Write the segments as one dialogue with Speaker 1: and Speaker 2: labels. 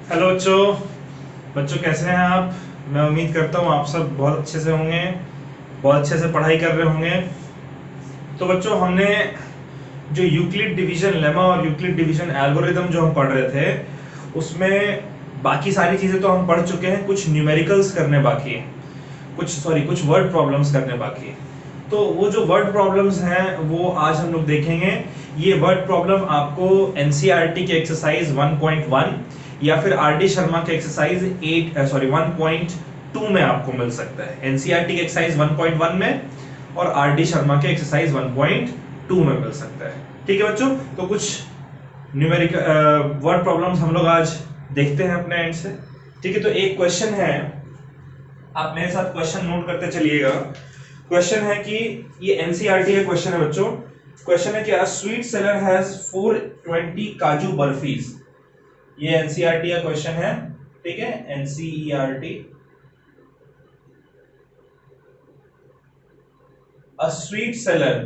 Speaker 1: Hello बच्चों। बच्चों कैसे हैं आप? मैं उम्मीद करता हूँ आप सब बहुत अच्छे से होंगे, बहुत अच्छे से पढ़ाई कर रहे होंगे। तो बच्चों, हमने जो यूक्लिड डिवीजन लेमा और यूक्लिड डिवीजन एल्गोरिदम जो हम पढ़ रहे थे, उसमें बाकी सारी चीज़ें तो हम पढ़ चुके हैं, कुछ न्यूमेरिकल्स करने बाकी हैं, कुछ वर्ड प्रॉब्लम्स करने बाकी हैं। तो वो जो वर्ड प्रॉब्लम्स हैं वो आज हम लोग देखेंगे। ये वर्ड प्रॉब्लम आपको एनसीईआरटी के एक्सरसाइज 1.1 या फिर आरडी शर्मा के एक्सरसाइज 1.2 में आपको मिल सकता है। एनसीईआरटी के एक्सरसाइज 1.1 में और आरडी शर्मा के एक्सरसाइज 1.2 में मिल सकता है। ठीक है बच्चों, तो कुछ न्यूमेरिकल वर्ड प्रॉब्लम्स हम लोग आज देखते हैं अपने एंड से। ठीक है, तो एक क्वेश्चन है, आप मेरे साथ क्वेश्चन नोट करते चलिएगा। क्वेश्चन है कि ये एनसीईआरटी का क्वेश्चन है बच्चों। क्वेश्चन है कि अ स्वीट सेलर हैज 420 काजू बर्फीज। ये एनसीईआरटी का क्वेश्चन है। ठीक है, NCERT. A sweet seller,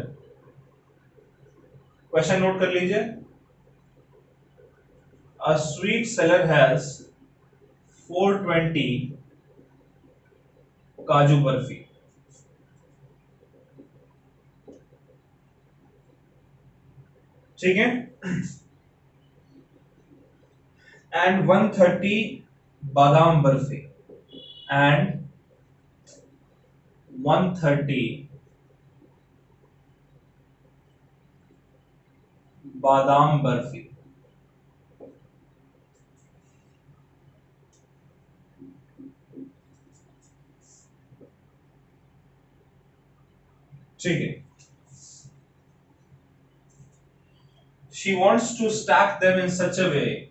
Speaker 1: question note कर लीजिए। अ स्वीट सेलर हैज 420 काजू बर्फी। ठीक है, एंड 130 बादाम बर्फी। एंड 130 बादाम बर्फी। ठीक है, she wants to stack them in such a way,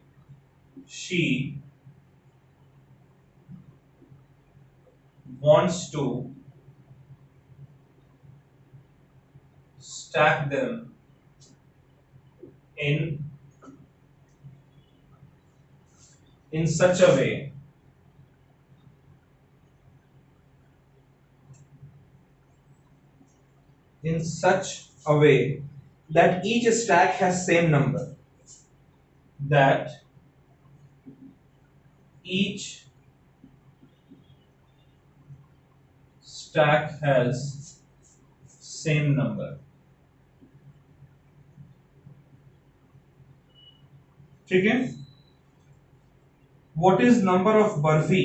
Speaker 1: she wants to stack them in such a way in such a way that each stack has same number, that each stack has same number। ठीक है, what is number of barfi,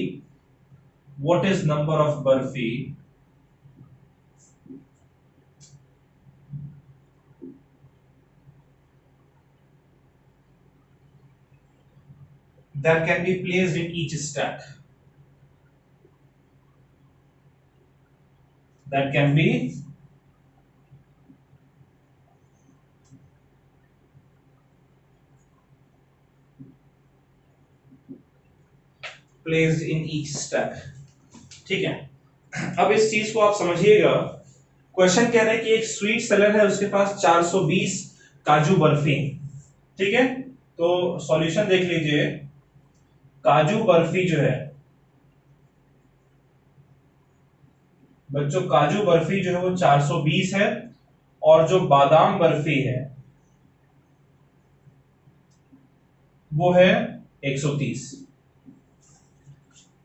Speaker 1: what is number of barfi that can be placed in each stack, that can be placed in each stack। ठीक है, अब इस चीज को आप समझिएगा। क्वेश्चन कह रहा है कि एक स्वीट सेलर है, उसके पास 420 काजू बर्फी। ठीक है, तो सॉल्यूशन देख लीजिए। काजू बर्फी जो है बच्चों, काजू बर्फी जो है वो 420 है, और जो बादाम बर्फी है वो है 130।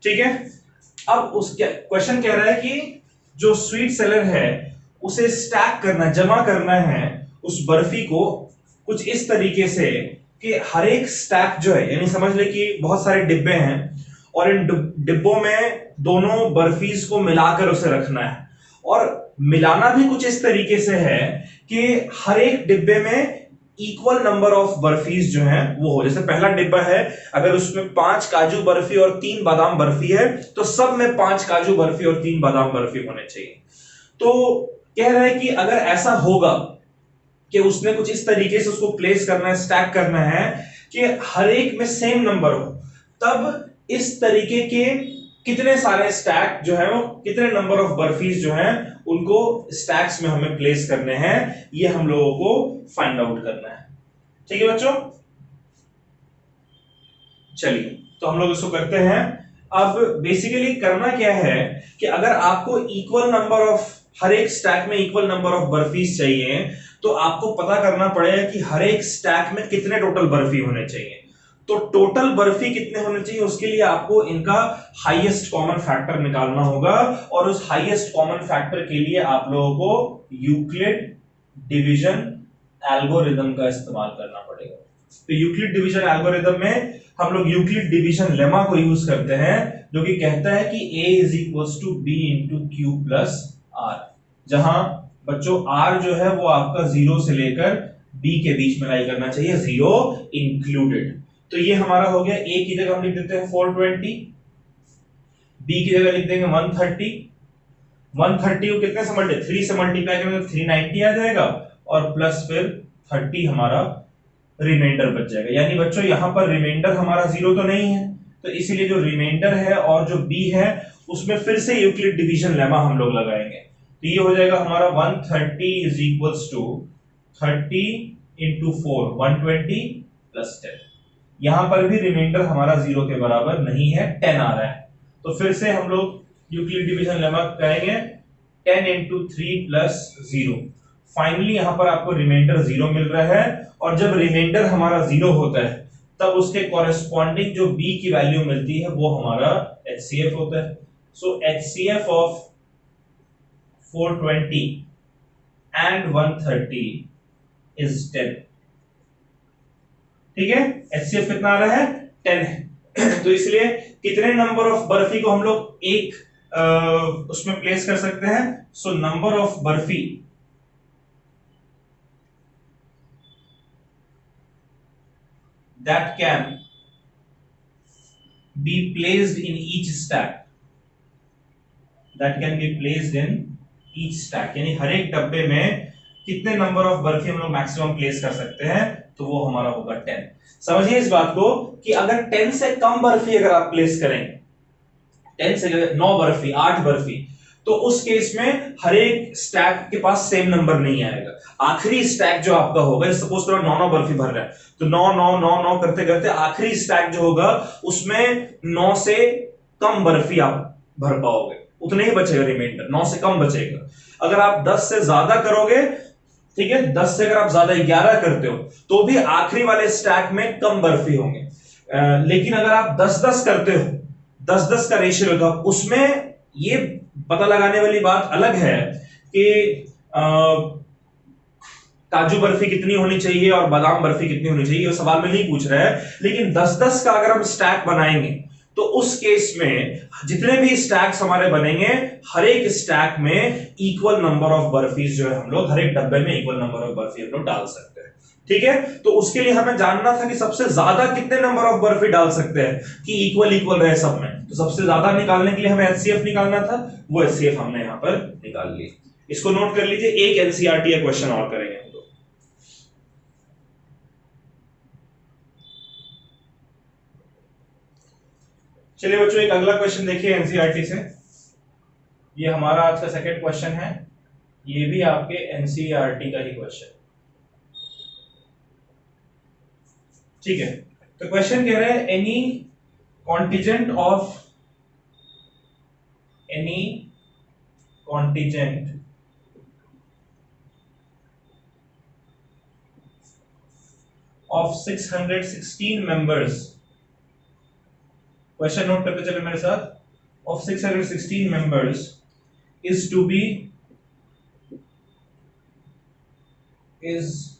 Speaker 1: ठीक है, अब उसके क्वेश्चन कह रहा है कि जो स्वीट सेलर है उसे स्टैक करना, जमा करना है उस बर्फी को कुछ इस तरीके से कि हर एक स्टैक जो है, यानी समझ ले कि बहुत सारे डिब्बे हैं और इन डिब्बों में दोनों बर्फीज को मिलाकर उसे रखना है, और मिलाना भी कुछ इस तरीके से है कि हर एक डिब्बे में इक्वल नंबर ऑफ बर्फीज जो हैं वो हो। जैसे पहला डिब्बा है, अगर उसमें 5 काजू बर्फी और 3 बादाम बर्फी है, तो सब में 5 काजू बर्फी और 3 बादाम बर्फी होने चाहिए। तो कह रहे हैं कि अगर ऐसा होगा कि उसने कुछ इस तरीके से उसको प्लेस करना है, स्टैक करना है कि हर एक में सेम नंबर हो, तब इस तरीके के कितने सारे स्टैक जो है वो, कितने नंबर ऑफ बर्फीज जो हैं उनको स्टैक्स में हमें प्लेस करने हैं, ये हम लोगों को फाइंड आउट करना है। ठीक है बच्चों, चलिए तो हम लोग इसको करते हैं। अब बेसिकली करना क्या है कि अगर आपको इक्वल नंबर ऑफ, हर एक स्टैक में इक्वल नंबर ऑफ बर्फीज चाहिए, तो आपको पता करना पड़ेगा कि हर एक स्टैक में कितने टोटल बर्फी होने चाहिए। तो टोटल बर्फी कितने होने चाहिए उसके लिए आपको इनका हाईएस्ट कॉमन फैक्टर निकालना होगा, और उस हाईएस्ट कॉमन फैक्टर के लिए आप लोगों को यूक्लिड डिवीजन एल्गोरिदम का इस्तेमाल करना पड़ेगा। तो यूक्लिड डिवीजन एल्गोरिदम में हम लोग यूक्लिड डिवीजन लेमा को यूज करते हैं, जो कि कहता है कि a is equals to B into Q plus are, जहां बच्चों r जो है वो आपका 0 से लेकर b के बीच में लाई करना चाहिए, 0 इंक्लूडेड। तो ये हमारा हो गया, a की जगह हम लिख देते हैं 420, b की जगह लिख देंगे 130। 130 को कितने से मल्टीप्लाई, 3 से मल्टीप्लाई करेंगे तो 390 आ जाएगा, और प्लस फिर 30 हमारा रिमाइंडर बच जाएगा। यानी बच्चों यहां पर रिमाइंडर हमारा 0 तो नहीं है, तो इसीलिए जो रिमाइंडर है और जो b है उसमें फिर से यूक्लिड डिवीजन लेमा हम लोग लगाएंगे। तो ये हो जाएगा हमारा 130 is equals to 30 into 4 120 plus 10। यहां पर भी रिमाइंडर हमारा 0 के बराबर नहीं है, 10 आ रहा है। तो फिर से हम लोग यूक्लिड डिवीजन लेमा करेंगे, 10 इंटू 3 प्लस 0। फाइनली यहां पर आपको रिमाइंडर 0 मिल रहा है, और जब रिमाइंडर हमारा 0 होता है तब उसके कॉरेस्पॉन्डिंग जो b की वैल्यू मिलती है वो हमारा HCF होता है। सो HCF ऑफ 420 एंड 130 इज 10। ठीक है, HCF कितना आ रहा है, 10 है। तो इसलिए कितने नंबर ऑफ बर्फी को हम लोग एक उसमें प्लेस कर सकते हैं, so number of barfi that can be placed in each stack, that can be placed in each stack, यानी हर एक डब्बे में कितने नंबर ऑफ बर्फी हम लोग मैक्सिमम प्लेस कर सकते हैं, तो वो हमारा होगा 10। समझिए इस बात को कि अगर 10 से कम बर्फी अगर आप प्लेस करेंगे, 10 से 9 बर्फी 8 बर्फी, तो उस केस में हर एक स्टैक के पास सेम नंबर नहीं आएगा। आखिरी स्टैक जो आपका होगा, सपोज करो 9 बर्फी भर रहा है, तो 9 9 9 9 करते करते आखिरी स्टैक जो होगा उसमें 9 से कम बर्फी आप भर पाओगे, उतने ही बचेगा रिमाइंडर, 9 से कम बचेगा। अगर आप 10 से ज्यादा करोगे, ठीक है, 10 से अगर आप ज्यादा 11 करते हो तो भी आखिरी वाले स्टैक में कम बर्फी होंगे। लेकिन अगर आप 10-10 करते हो, 10-10 का रेशियो होगा, उसमें ये पता लगाने वाली बात अलग है कि काजू बर्फी कितनी होनी चाहिए और बादाम बर्फी कितनी होनी चाहिए, ये सवाल में नहीं पूछ रहा है। लेकिन 10-10 का अगर हम स्टैक बनाएंगे तो उस केस में जितने भी स्टैक्स हमारे बनेंगे, हर एक स्टैक में इक्वल नंबर ऑफ बर्फीज जो है हम लोग हर एक डब्बे में इक्वल नंबर ऑफ बर्फी हम लोग डाल सकते हैं। ठीक है, तो उसके लिए हमें जानना था कि सबसे ज्यादा कितने नंबर ऑफ बर्फी डाल सकते हैं कि इक्वल इक्वल रहे सब में। तो सबसे ज्यादा निकालने के लिए हमें HCF निकालना था, वो HCF हमने यहां पर निकाल ली। इसको नोट कर लीजिए, एक NCERT का क्वेश्चन और करेंगे हम लोग। चलिए बच्चों, एक अगला क्वेश्चन देखिए NCERT से। ये हमारा आज का सेकंड क्वेश्चन है, ये भी आपके NCERT का ही क्वेश्चन। ठीक है, तो क्वेश्चन कह रहे हैं any contingent of 616 members, question note करते चले मेरे साथ, of 616 members is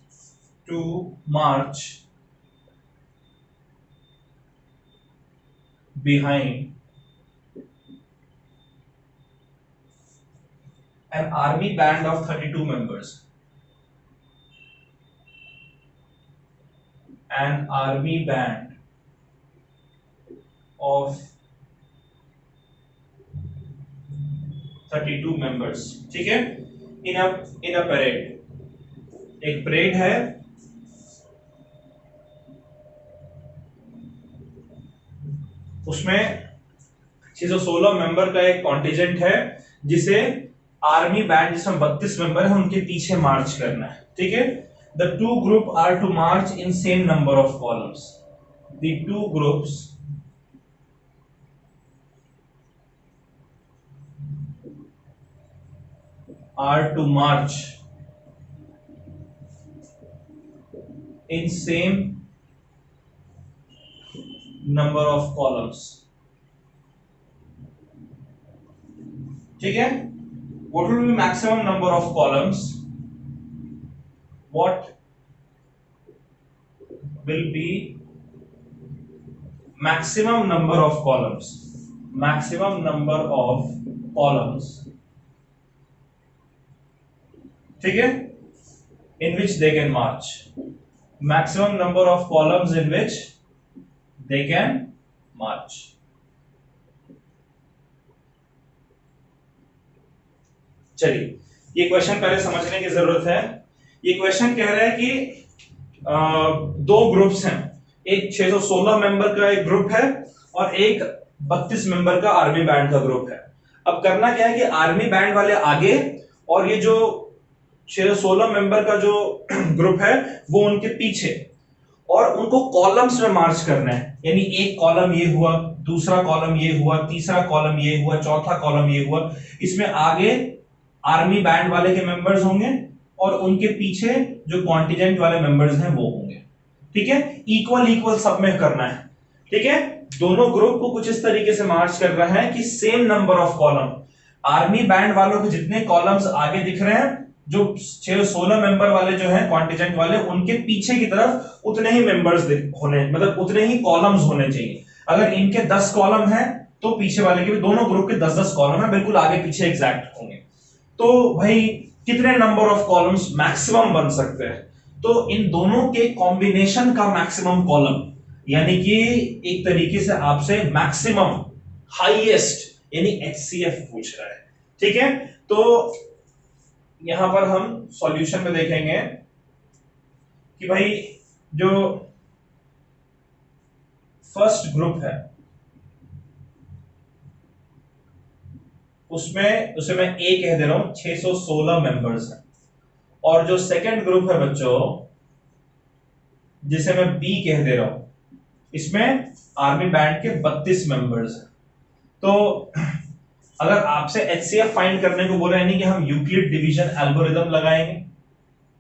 Speaker 1: to march behind an army band of 32 members. An army band of 32 members, ठीक है, in a parade, एक परेड है, उसमें 616 मेंबर का एक कॉन्टिजेंट है, जिसे आर्मी बैंड जिसमें 32 मेंबर है उनके पीछे मार्च करना है। ठीक है, the two group are to march in same number of columns, the two groups are to march in same number of columns, ठीक है। What will be maximum number of columns, what will be maximum number of columns, maximum number of columns, ठीक है, in which they can march, maximum number of columns in which they can march। चलिए ये question पहले समझने की जरूरत है। ये क्वेश्चन कह रहा है कि दो ग्रुप्स हैं, एक 616 मेंबर का एक ग्रुप है और एक 32 मेंबर का आर्मी बैंड का ग्रुप है। अब करना क्या है कि आर्मी बैंड वाले आगे और ये जो 616 मेंबर का जो ग्रुप है वो उनके पीछे, और उनको कॉलम्स में मार्च करना है। यानी एक कॉलम ये हुआ, दूसरा कॉलम ये हुआ, तीसरा कॉलम ये हुआ, चौथा कॉलम ये हुआ। इसमें आगे आर्मी बैंड वाले के मेंबर्स होंगे और उनके पीछे जो कॉन्टिजेंट वाले मेंबर्स हैं वो होंगे, ठीक है। इक्वल इक्वल सब में करना है, ठीक है। दोनों ग्रुप को कुछ इस तरीके से मार्च कर रहा है कि same number of column, army band वालों के जितने कॉलम्स आगे दिख रहे हैं, जो 616 मेंबर वाले जो हैं कॉन्टिजेंट वाले, उनके पीछे की तरफ उतने ही मेंबर्स होने, मतलब उतने ही कॉलम्स होने चाहिए। अगर इनके 10 कॉलम हैं तो पीछे वाले के भी, दोनों ग्रुप के 10-10 कॉलम है, बिल्कुल आगे पीछे एग्जैक्ट होंगे। तो भाई कितने नंबर ऑफ कॉलम्स मैक्सिमम बन सकते हैं? तो इन दोनों के कॉम्बिनेशन का मैक्सिमम कॉलम, यानी कि एक तरीके से आपसे मैक्सिमम हाईएस्ट यानी एचसीएफ पूछ रहा है, ठीक है। तो यहां पर हम सॉल्यूशन में देखेंगे कि भाई जो फर्स्ट ग्रुप है उसमें उसे मैं ए कह दे रहा हूं, 616 मेंबर्स हैं, और जो सेकंड ग्रुप है बच्चों जिसे मैं बी कह दे रहा हूं, इसमें आर्मी बैंड के 32 मेंबर्स हैं। तो अगर आपसे एचसीएफ फाइंड करने को बोला, यानी कि हम यूक्लिड डिवीजन एल्गोरिथम लगाएंगे,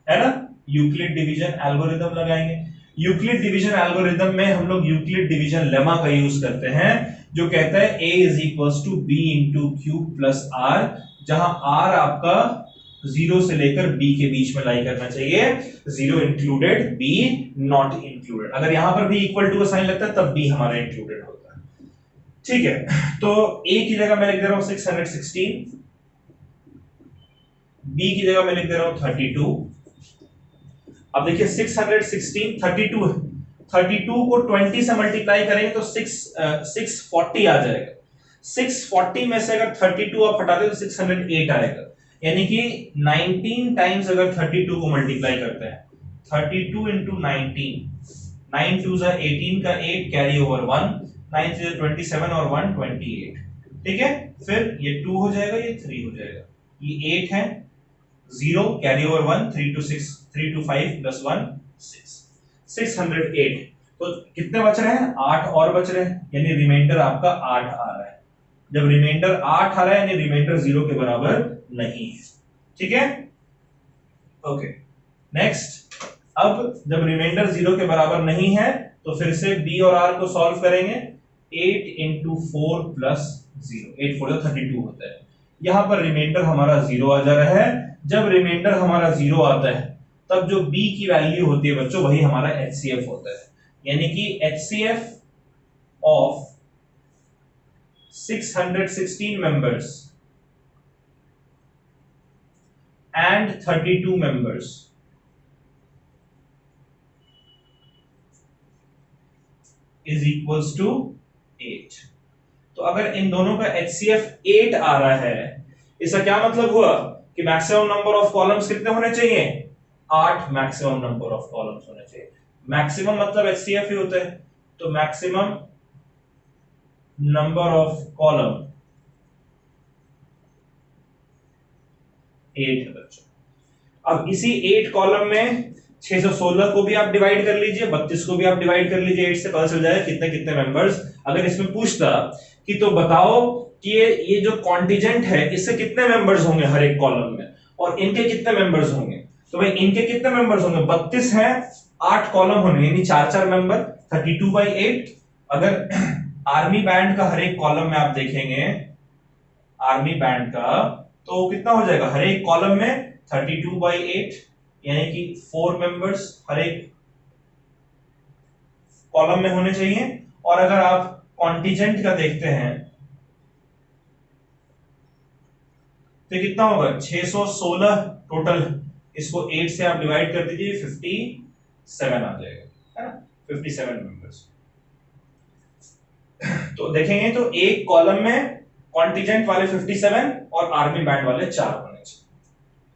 Speaker 1: है ना, यूक्लिड डिवीजन एल्गोरिथम लगाएंगे। यूक्लिड डिवीजन एल्गोरिथम में हम लोग यूक्लिड डिवीजन लेमा का यूज करते हैं, जो कहता है a is equals to B into Q plus are, जहां r आपका 0 से लेकर b के बीच में लाई करना चाहिए, 0 इंक्लूडेड, b नॉट इंक्लूडेड। अगर यहां पर भी इक्वल टू का साइन लगता है तब b हमारा इंक्लूडेड होता है, ठीक है। तो a की जगह मैं लिख दे रहा हूं 616, b की जगह मैं लिख दे रहा हूं 32। अब देखिए 616 32 है, 32 को 20 से मल्टीप्लाई करेंगे तो 640 आ जाएगा। 640 में से अगर 32 आप हटाते तो 608 आएगा, यानी कि 19 टाइम्स अगर 32 को मल्टीप्लाई करते हैं, 32 इंटू 19, 9 2 जा 18 का 8 कैरी ओवर 1, 9 3 27 और 1 28, ठीक है। फिर ये 2 हो जाएगा, ये 3 हो जाएगा, ये 8 है, 0 carry over 1, 3 to 6, 3 to 5 plus 1 6, 608। तो कितने बच रहे हैं? 8 और बच रहे हैं, यानी रिमाइंडर आपका 8 आ रहा है। जब रिमाइंडर 8 आ रहा है यानी रिमाइंडर 0 के बराबर नहीं है, ठीक है। Okay, next. अब जब रिमाइंडर 0 के बराबर नहीं है तो फिर से b और r को सॉल्व करेंगे। 8 इंटू 4 प्लस 0, 8 4 32 होता है। यहां पर रिमाइंडर हमारा 0 आ जा रहा है। जब रिमाइंडर हमारा 0 आता है तब जो b की वैल्यू होती है बच्चों वही हमारा HCF होता है, यानी कि HCF of 616 members and 32 members is equals to 8। तो अगर इन दोनों का HCF 8 आ रहा है, इसका क्या मतलब हुआ कि मैक्सिमम नंबर ऑफ कॉलम्स कितने होने चाहिए? 8 मैक्सिमम नंबर ऑफ कॉलम्स होने चाहिए। मैक्सिमम मतलब HCF ही होता है, तो मैक्सिमम नंबर ऑफ कॉलम 8 है बच्चों। अब इसी 8 कॉलम में 616 को भी आप डिवाइड कर लीजिए, 32 को भी आप डिवाइड कर लीजिए, 8 से पता चल जाएगा कितने कितने मेंबर्स। अगर इसमें पूछता कि तो बताओ कि ये जो कॉन्टिजेंट है इससे कितने मेंबर्स होंगे हर एक कॉलम में, और इनके कितने मेंबर्स होंगे, तो भाई इनके कितने मेंबर्स होंगे? 32 हैं, 8 कॉलम होंगे, यानी 4 4 मेंबर, 32/8 अगर आर्मी बैंड का हर एक कॉलम में आप देखेंगे, आर्मी बैंड का, तो कितना हो जाएगा हर एक कॉलम में 32/8, यानी कि 4 मेंबर्स हर एक कॉलम में होने चाहिए। और अगर आप कॉन्टिजेंट का देखते हैं तो कितना होगा 616 टोटल, इसको 8 से आप डिवाइड कर दीजिए 57 आ जाएगा, है ना, 57 मेंबर्स। तो देखेंगे तो एक कॉलम में कॉन्टिजेंट वाले 57 और आर्मी बैंड वाले 4 होने चाहिए।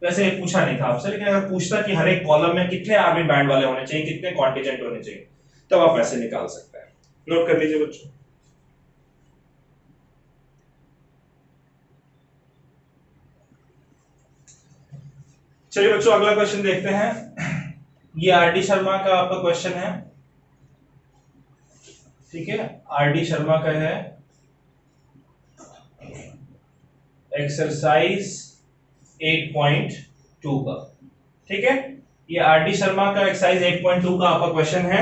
Speaker 1: वैसे पूछा नहीं था आपसे, लेकिन अगर पूछता कि हर एक कॉलम में कितने आर्मी बैंड वाले होने चाहिए, कितने कॉन्टिजेंट होने चाहिए, तब आप ऐसे निकाल सकते हैं। नोट कर लीजिए बच्चों। चलिए बच्चों अगला क्वेश्चन देखते हैं। ये आरडी शर्मा का आपका क्वेश्चन है, ठीक है, आरडी शर्मा का है, एक्सरसाइज 8.2 का, ठीक है। ये आरडी शर्मा का एक्सरसाइज 8.2 का आपका क्वेश्चन है।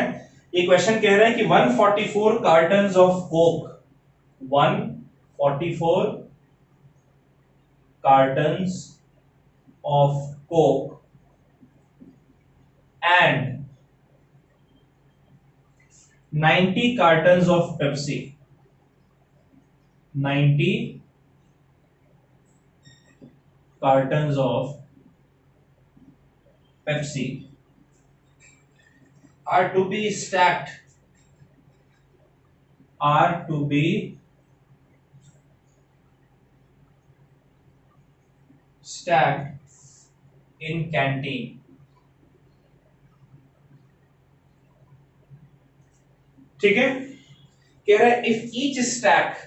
Speaker 1: ये क्वेश्चन कह रहा है कि 144 cottons of Coke, 144 cottons of Coke and 90 cartons of Pepsi, 90 cartons of Pepsi are to be stacked, are to be stacked in canteen, ठीक है। कह रहा है if each stack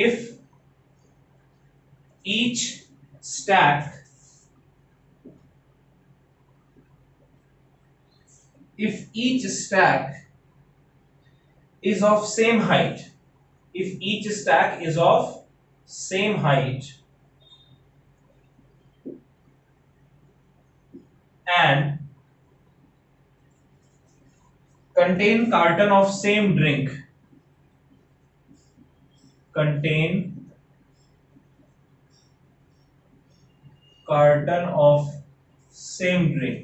Speaker 1: if each stack is of same height, if each stack is of same height and contain carton of same drink, contain carton of same drink,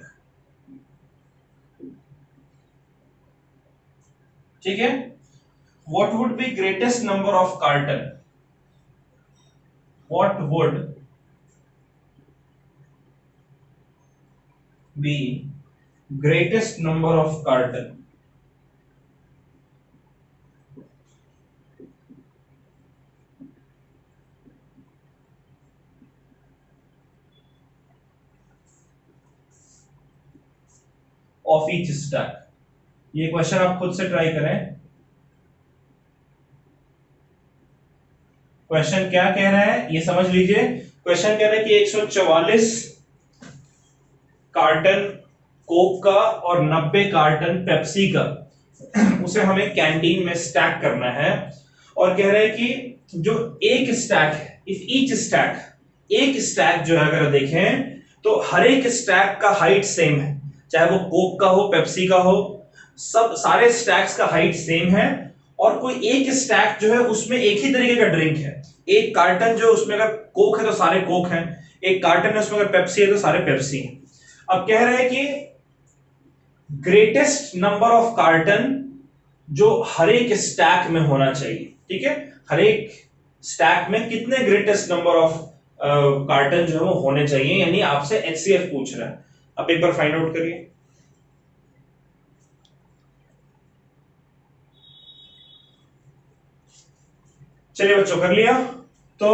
Speaker 1: ठीक है। what would be greatest number of carton, what would be greatest number of carton of each stack। ये question आप खुद से try करें। Question क्या कह रहा है ये समझ लीजिए। क्वेश्चन कह रहा है कि 144 कार्टन कोक का और 90 कार्टन पेप्सी का उसे हमें कैंटीन में स्टैक करना है। और कह रहा है कि जो एक स्टैक है, इफ ईच स्टैक, एक स्टैक जो है अगर देखें तो हर एक स्टैक का हाइट सेम है, चाहे वो कोक का हो पेप्सी का हो, सब सारे स्टैक्स का हाइट सेम है। और कोई एक स्टैक जो है उसमें एक ही तरीके का ड्रिंक है, एक कार्टन जो उसमें अगर कोक है तो सारे कोक हैं, एक कार्टन है उसमें अगर पेप्सी है तो सारे पेप्सी हैं। अब कह रहे हैं कि ग्रेटेस्ट नंबर ऑफ कार्टन जो हर एक स्टैक में होना चाहिए, ठीक है, हर एक स्टैक में कितने ग्रेटेस्ट नंबर ऑफ कार्टन जो है वो होने चाहिए, यानी आपसे एचसीएफ पूछ रहा है। अब एक बार फाइंड आउट करिए। चलिए बच्चों कर लिया। तो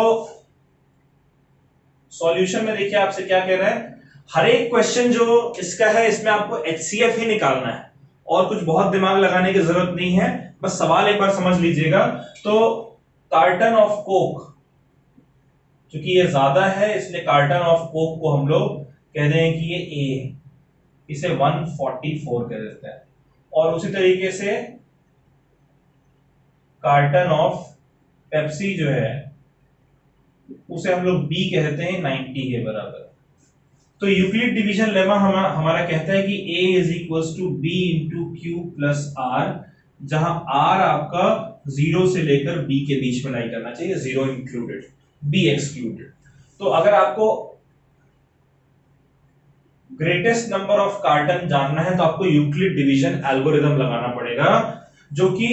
Speaker 1: सॉल्यूशन में देखिए आपसे क्या कह रहा है, हर एक क्वेश्चन जो इसका है इसमें आपको एचसीएफ ही निकालना है और कुछ बहुत दिमाग लगाने की जरूरत नहीं है, बस सवाल एक बार समझ लीजिएगा। तो कार्टन ऑफ कोक, क्योंकि ये ज्यादा है इसलिए कार्टन ऑफ कोक को हम लोग कह दें कि ये ए है, इसे 144 कह देते हैं। और उसी तरीके से कार्टन ऑफ पेप्सी जो है उसे हम लोग बी कहते हैं 90 के बराबर। तो यूक्लिड डिवीजन लेमा हमारा कहता है कि a is equals to B into Q plus are, जहां आर आपका 0 से लेकर बी के बीच में लाई करना चाहिए, 0 इंक्लूडेड, बी एक्सक्लूडेड। तो अगर आपको ग्रेटेस्ट नंबर ऑफ कार्टन जानना है तो आपको यूक्लिड डिवीजन एल्गोरिदम लगाना पड़ेगा, जो कि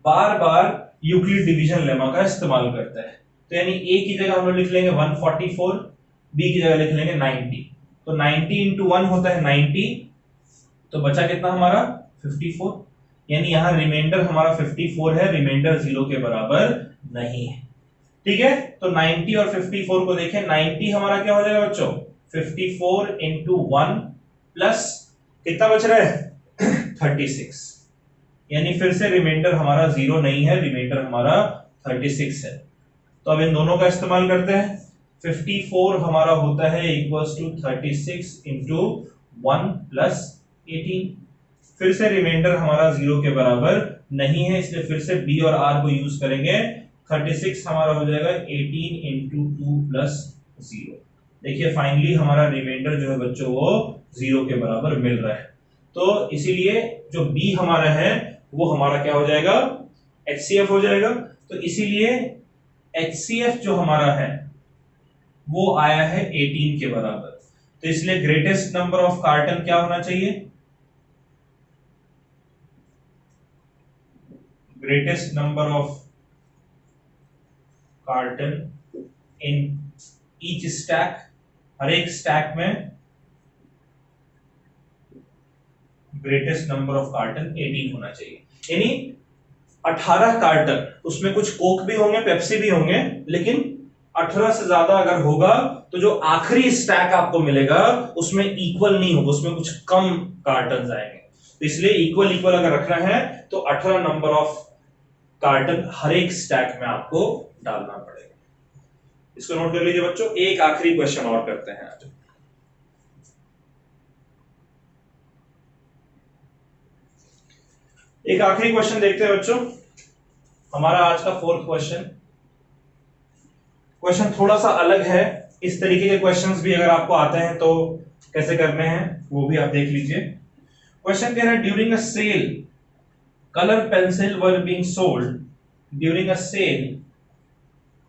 Speaker 1: बार बार यूक्लिड डिवीजन लेमा का इस्तेमाल करता है। तो यानी ए की जगह हम लोग लिख लेंगे 144, बी की जगह लिख लेंगे 90। तो 90 इंटू 1 होता है 90, तो बचा कितना हमारा 54। यानी यहां रिमाइंडर हमारा 54 है, रिमाइंडर 0 के बराबर नहीं है। ठीक है, तो 90 और 54 को देखें, 90 हमारा क्या हो जाएगा बच्चों, 54 इंटू 1 प्लस कितना बच रहा है 36। यानी फिर से रिमाइंडर हमारा 0 नहीं है, रिमाइंडर हमारा 36 है। तो अब इन दोनों का इस्तेमाल करते हैं। 54 हमारा होता है इक्वल्स टू 36 इंटू 1 प्लस 18। फिर से रिमाइंडर हमारा 0 के बराबर नहीं है, इसलिए फिर से बी और आर को यूज करेंगे। 36 हमारा हो जाएगा 18 इंटू 2 प्लस 0। देखिए फाइनली हमारा रिमाइंडर जो है बच्चों वो 0 के बराबर मिल रहा है। तो इसीलिए जो बी हमारा है वो हमारा क्या हो जाएगा, HCF हो जाएगा। तो इसीलिए HCF जो हमारा है वो आया है 18 के बराबर। तो इसलिए ग्रेटेस्ट नंबर ऑफ कार्टन क्या होना चाहिए, greatest number of carton in each stack, हर एक स्टैक में ग्रेटेस्ट नंबर ऑफ कार्टन 18 होना चाहिए। यानी 18 कार्टन, उसमें कुछ कोक भी होंगे, पेप्सी भी होंगे, लेकिन 18 से ज्यादा अगर होगा तो जो आखिरी स्टैक आपको मिलेगा उसमें इक्वल नहीं होगा, उसमें कुछ कम कार्टन आएंगे। तो इसलिए इक्वल इक्वल अगर रखना है तो 18 नंबर ऑफ कार्टन हर एक स्टैक में आपको डालना पड़ेगा। इसको नोट कर लीजिए बच्चों। एक आखिरी क्वेश्चन और करते हैं आज। एक आखिरी क्वेश्चन देखते हैं बच्चों, हमारा आज का 4th क्वेश्चन। क्वेश्चन थोड़ा सा अलग है, इस तरीके के क्वेश्चंस भी अगर आपको आते हैं तो कैसे करने हैं वो भी आप देख लीजिए। क्वेश्चन कह रहा है during a sale colour pencil were being sold, during a sale,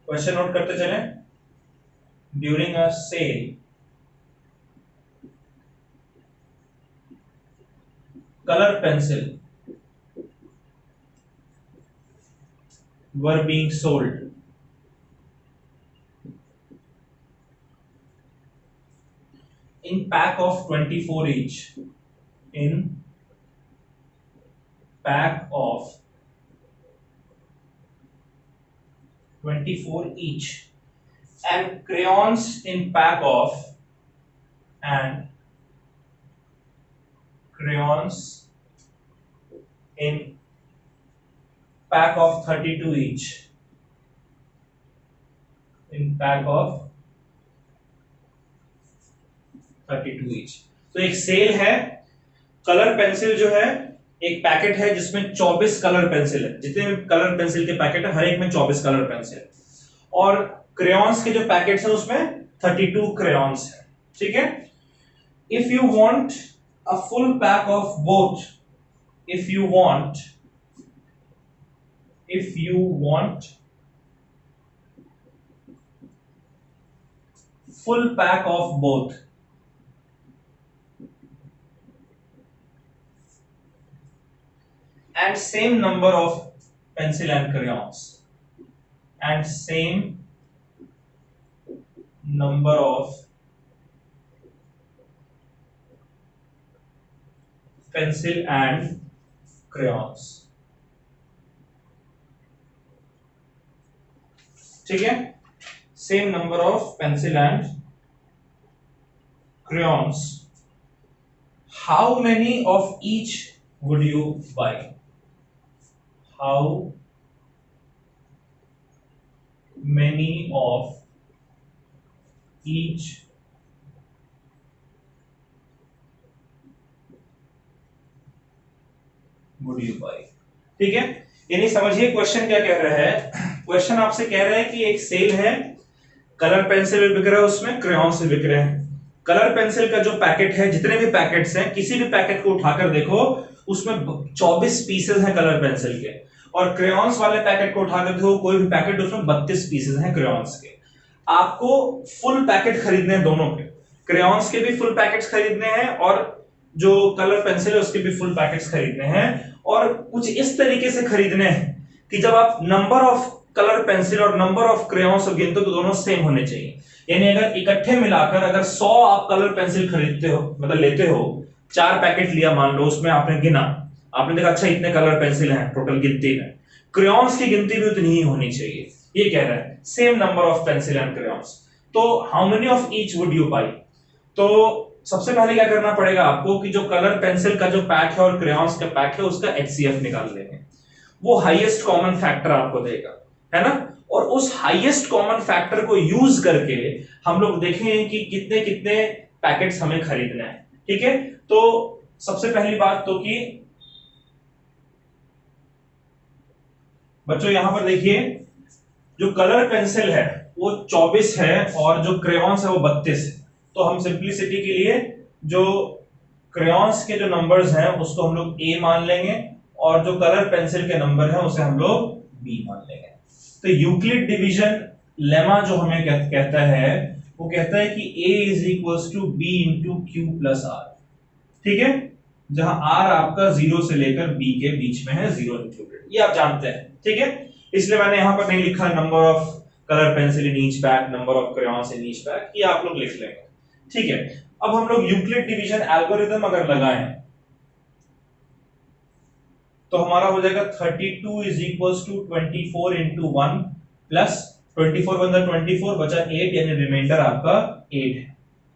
Speaker 1: question note करते चलें, during a sale colour pencil were being sold in pack of 24 each, in pack of 24 each, and crayons in pack of, and crayons in pack of 32 each, in pack of 32 each। तो एक cell है, colour pencil जो है एक packet है जिसमें 24 colour pencil है, जितने भी कलर पेंसिल के पैकेट है हर एक में 24 कलर पेंसिल, और क्रेयॉन्स के जो पैकेट्स हैं उसमें 32 क्रेयॉन्स है। ठीक है, if you want a full pack of both, if you want full pack of both, and same number of pencil and crayons, and same number of pencil and crayons, ठीक है, same number of pencil and crayons, how many of each would you buy, how many of each would you buy. ठीक है, यानी समझिए question क्या कह रहा है। क्वेश्चन आपसे कह रहा है कि एक सेल है, कलर पेंसिल बिक रहा है, उसमें क्रेयॉन्स बिक रहे हैं। कलर पेंसिल का जो पैकेट है, जितने भी पैकेट्स हैं, किसी भी पैकेट को उठाकर देखो उसमें 24 पीसेस हैं कलर पेंसिल के, और क्रेयॉन्स वाले पैकेट को उठा कर देखो कोई भी पैकेट, उसमें 32 पीसेस हैं क्रेयॉन्स के। आपको फुल पैकेट खरीदने हैं दोनों के, क्रेयॉन्स के भी फुल पैकेट्स खरीदने हैं और जो कलर पेंसिल है उसके भी फुल पैकेट्स खरीदने हैं, और कुछ इस तरीके से खरीदने हैं कि जब आप नंबर ऑफ कलर पेंसिल और नंबर ऑफ क्रेयॉन्स गिनते हो तो दोनों सेम होने चाहिए। यानी अगर इकट्ठे मिलाकर अगर 100 आप कलर पेंसिल खरीदते हो, मतलब लेते हो, 4 पैकेट लिया मान लो, उसमें आपने गिना, आपने देखा अच्छा इतने कलर पेंसिल हैं टोटल गिनती में, क्रेयॉन्स की गिनती भी उतनी ही होनी चाहिए। ये कह रहा है same number of pencil and crayons. तो how many of each would you buy? तो सबसे पहले क्या करना पड़ेगा आपको कि जो कलर पेंसिल का जो पैक है और क्रेयॉन्स का पैक है उसका HCF निकाल लेंगे। वो हाईएस्ट कॉमन फैक्टर आपको देगा, है ना, और उस हाईएस्ट कॉमन फैक्टर को यूज करके हम लोग देखेंगे कि कितने कितने पैकेट्स हमें खरीदना है। ठीक है, तो सबसे पहली बात तो कि बच्चों यहां पर देखिए जो कलर पेंसिल है वो 24 है और जो क्रेयॉन्स है वो 32 है। तो हम सिंपलिसिटी के लिए जो क्रेयॉन्स के जो नंबर्स हैं उसको हम लोग A मान लेंगे और जो कलर पेंसिल के नंबर है उसे हम लोग B मान लेंगे। तो यूक्लिड डिवीजन लेमा जो हमें कहता है वो कहता है कि A is equals to B into Q plus r. ठीक है, जहां R आपका 0 से लेकर B के बीच में है, 0 इंक्लूडेड, ये आप जानते हैं। ठीक है, इसलिए मैंने यहां पर नहीं लिखा number of colour pencil in each pack, number of crayons in each pack, ये आप लोग लिख लेंगे। ठीक है, अब हम लोग यूक्लिड डिवीजन एल्गोरिथम अगर लगाएं तो हमारा हो जाएगा 32 is equals to 24 into 1 plus 24 one 24 बचा 8, यानी रिमाइंडर आपका 8 है।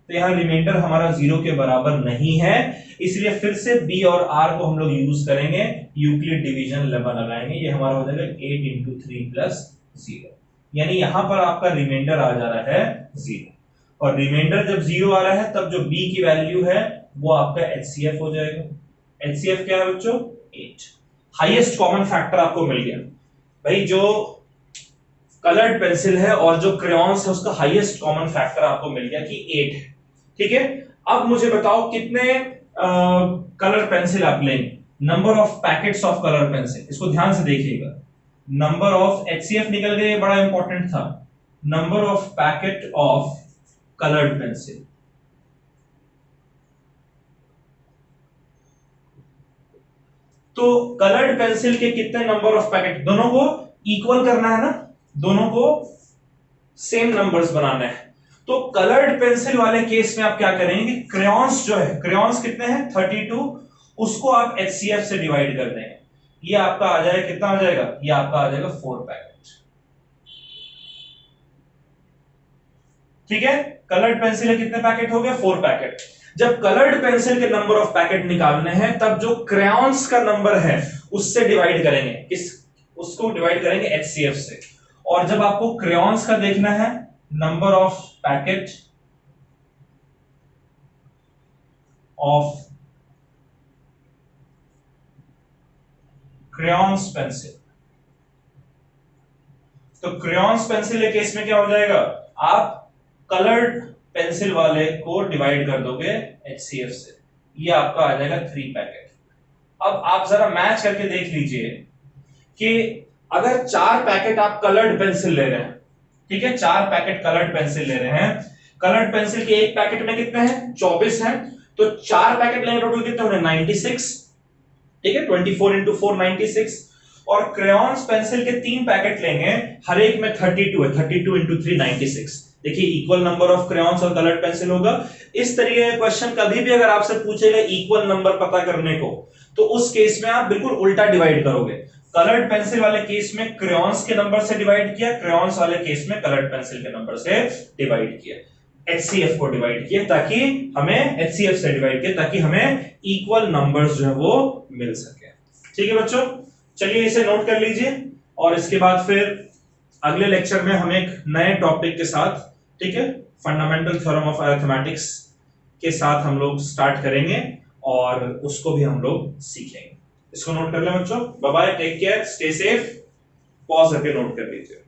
Speaker 1: तो यहां रिमाइंडर हमारा 0 के बराबर नहीं है, इसलिए फिर से B और R को हम लोग यूज करेंगे, यूक्लिड डिवीजन लेमा लगाएंगे। ये हमारा हो जाएगा 8 इंटू 3 प्लस 0, यानी यहां पर आपका रिमाइंडर आ जा रहा है 0, और रिमाइंडर जब 0 आ रहा है तब जो B की वैल्यू है वो आपका HCF हो जाएगा। HCF क्या है बच्चों? 8। हाईएस्ट कॉमन फैक्टर आपको मिल गया भाई। जो कलर्ड पेंसिल है और जो क्रेयॉन्स है उसका हाईएस्ट कॉमन फैक्टर आपको मिल गया कि 8 है। ठीक है, अब मुझे बताओ कितने कलर पेंसिल आप लेंगे, number of packets of colour pencil. इसको ध्यान से देखिएगा, नंबर ऑफ HCF निकल गया, ये बड़ा इंपॉर्टेंट था, number of packet of coloured pencil. तो कलर्ड पेंसिल के कितने नंबर ऑफ पैकेट, दोनों को इक्वल करना है ना, दोनों को सेम नंबर्स बनाना है। तो कलर्ड पेंसिल वाले केस में आप क्या करेंगे, क्रेयॉन्स जो है, क्रेयॉन्स कितने हैं 32, उसको आप HCF से डिवाइड कर देंगे। ये आपका आ जाएगा, कितना आ जाएगा, ये आपका आ जाएगा 4 पैकेट। ठीक है, कलर्ड पेंसिल है कितने पैकेट हो गया, 4 पैकेट। जब कलर्ड पेंसिल के नंबर ऑफ पैकेट निकालने हैं तब जो क्रेयॉन्स का नंबर है उससे डिवाइड करेंगे, किस, उसको डिवाइड करेंगे HCF से। और जब आपको क्रेयॉन्स का देखना है, number of packet of crayons pencil, तो क्रेयॉन्स पेंसिल के केस में क्या हो जाएगा, आप कलर्ड पेंसिल वाले को डिवाइड कर दोगे HCF से, ये आपका आ जाएगा 3 पैकेट। अब आप जरा मैच करके देख लीजिए कि अगर 4 पैकेट आप कलर्ड पेंसिल ले रहे हैं, ठीक है, 4 पैकेट कलर्ड पेंसिल ले रहे हैं, कलर्ड पेंसिल के एक पैकेट में कितने हैं 24 हैं, तो 4 पैकेट लेंगे टोटल कितने होंगे 96। ठीक है, 24 इंटू 4 96। और क्रेयॉन्स पेंसिल के 3 पैकेट लेंगे, हर एक में 32 है, 32 इंटू 3 96। देखिए इक्वल नंबर ऑफ क्रेयॉन्स और कलर्ड पेंसिल होगा। इस तरीके का क्वेश्चन कभी भी अगर आपसे पूछेगा इक्वल नंबर पता करने को, तो उस केस में आप बिल्कुल उल्टा डिवाइड करोगे। कलर्ड पेंसिल वाले केस में क्रेयॉन्स के नंबर से डिवाइड किया, क्रेयॉन्स वाले केस में कलर्ड पेंसिल के नंबर से डिवाइड किया, HCF को डिवाइड किया ताकि हमें HCF से डिवाइड किया ताकि हमें इक्वल नंबर्स जो है वो मिल सके। ठीक है बच्चों, चलिए इसे नोट कर लीजिए और इसके बाद फिर अगले लेक्चर में हम एक नए टॉपिक के साथ, ठीक है, फंडामेंटल थ्योरम ऑफ अरिथमेटिक्स के साथ हम लोग स्टार्ट करेंगे और उसको भी हम लोग सीखेंगे। इसको नोट कर लें बच्चों। Bye bye, take care, stay safe. Pause करके नोट कर लीजिए।